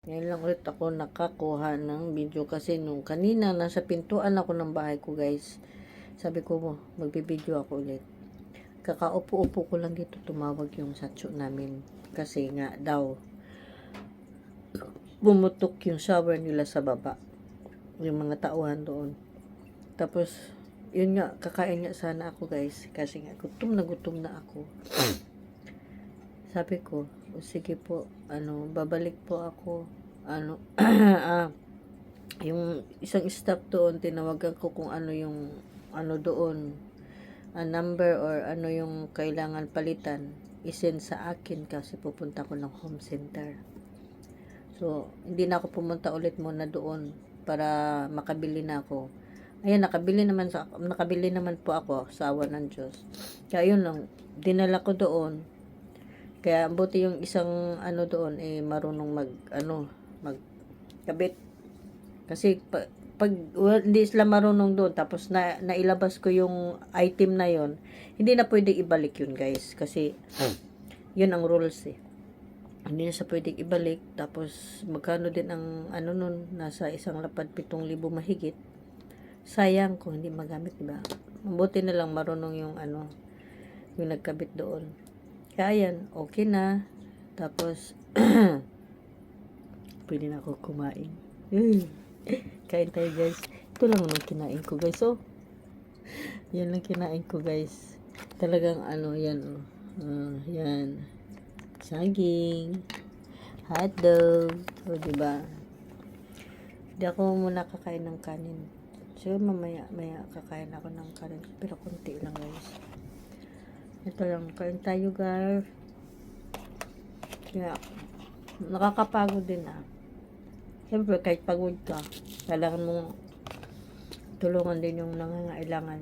Ngayon lang ulit ako nakakuha ng video kasi nung kanina nasa pintuan ako ng bahay ko guys. Sabi ko magbibideo ako ulit. Kakaupo-upo ko lang dito tumawag yung satso namin. Kasi nga daw bumutok yung shower nila sa baba. Yung mga tauhan doon. Tapos yun nga, kakain nga sana ako guys. Kasi nga gutom na ako. Sabi ko, sige po, babalik po ako. Yung isang staff doon, tinawagan ko kung ano yung, doon, number or ano yung kailangan palitan, isend sa akin kasi pupunta ko ng home center. So, hindi na ako pumunta ulit muna doon para makabili na ako. Ayan, nakabili naman po ako sa awa ng Diyos. Kaya yun lang, dinala ko doon. Kaya buti yung isang doon marunong magkabit. Kasi hindi sila marunong doon tapos nailabas ko yung item na yon, hindi na pwedeng ibalik yun guys kasi yun ang rules Hindi na sa pwedeng ibalik. Tapos magkano din ang nun, nasa isang lapad 7,000 mahigit. Sayang kung hindi magamit, diba? Mabuti na lang marunong yung yung nagkabit doon. Kaya yan, okay na. Tapos, pwede na ako kumain. Kain tayo guys. Ito lang ang kinain ko guys. Oh, yan lang kinain ko guys. Talagang yan. Yan. Saging. Hotdog. O, diba? Hindi ako muna kakain ng kanin. So, maya kakain ako ng kanin. Pero konti lang guys. Ito lang, kain tayo guys. Kaya, nakakapagod din Siyempre, kahit pagod ka, kailangan mong tulungan din yung nangangailangan.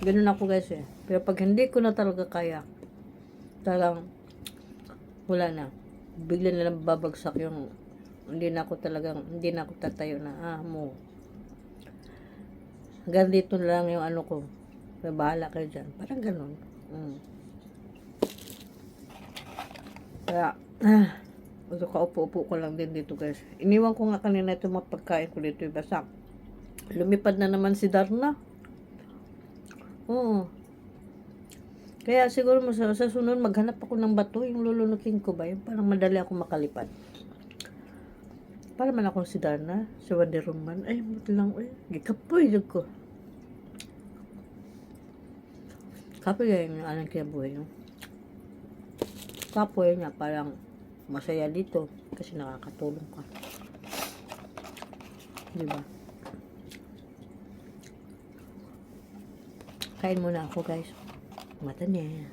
Ganun ako guys Pero pag hindi ko na talaga kaya, talagang, wala na. Bigla na lang babagsak yung, hindi na ako tatayo na, hanggang dito na lang yung ko. May bahala kayo dyan. Parang ganun. Kaya, kaupo-upo ko lang din dito guys. Iniwan ko nga kanina ito mga pagkain ko dito. Basta, lumipad na naman si Darna. Oo. Kaya siguro sa sunod, maghanap ako ng bato. Yung lulunukin ko ba? Yung parang madali ako makalipad. Para man ako si Darna. Si Wonder Woman. Ay, buti lang. Gikapoy ko. Kapoy yung anong kinabuhay no? Kapoy niya parang masaya dito kasi nakakatulong ka, diba? Kain muna ako guys, mata niya.